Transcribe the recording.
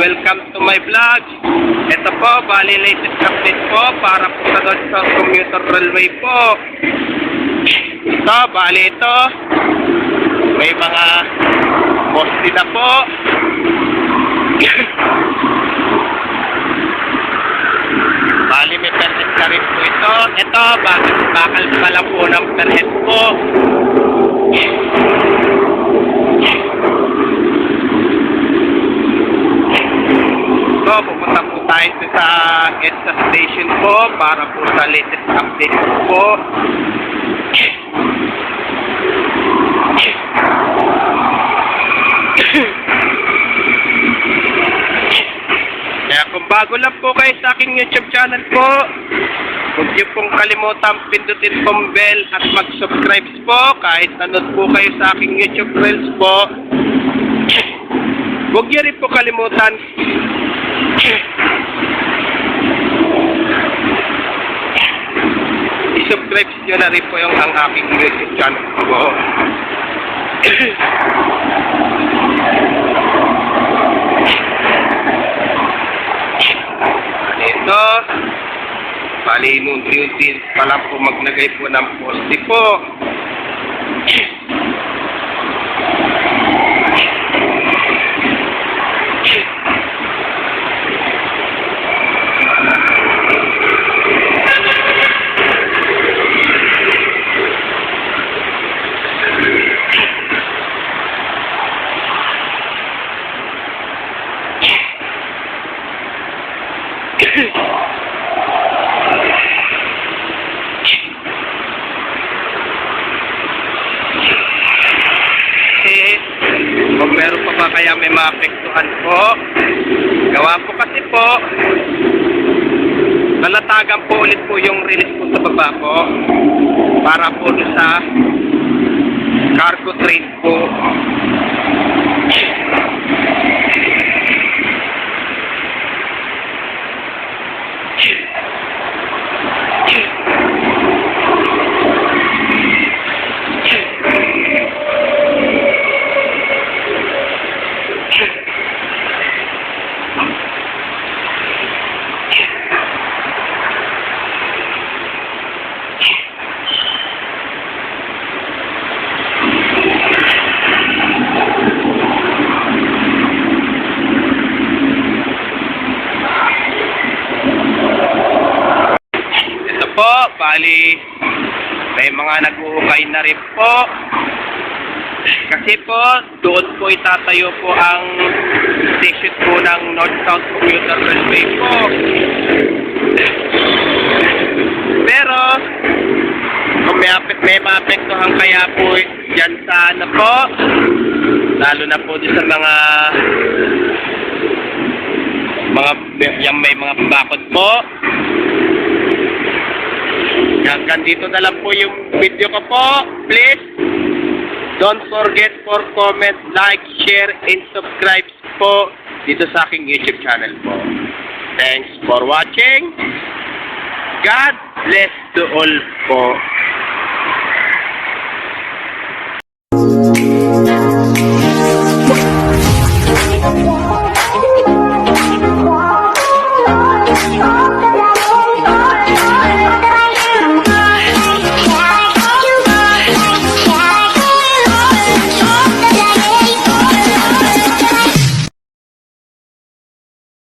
Welcome to my vlog. Ito po, bali latest update po para po sa commuter railway po. Ito, bali ito. May mga poste na po. Bali may permit na rin po ito. Ito, bakal pala po ng permit po. So, pupunta po tayo sa EDSA station po para po sa latest update po. Kaya kung bago lang po kayo sa aking YouTube channel po, huwag niyo pong kalimutan pindutin pong bell at mag-subscribe po kahit nanood po kayo sa aking YouTube reels po. Huwag niyo rin po kalimutan i-subscribe nyo na rin po yung ang aking YouTube channel po. Ito, bali nunti-unti pala po maglagay po ng poste po. Kung meron pa ba kaya may maapektuhan po, gawa po kasi po nalatagan po ulit po yung release po sa baba po para po sa cargo train po. Po, bali may mga nag-uukay na rin po kasi po doon po itatayo po ang station po ng North-South Commuter Railway po. Pero kung may maapektuhan kaya po dyan sa ano po, lalo na po sa yung may mga bakod po. Hanggang dito na lang po yung video ko po. Please, don't forget for comment, like, share, and subscribe po dito sa aking YouTube channel po. Thanks for watching. God bless to all po.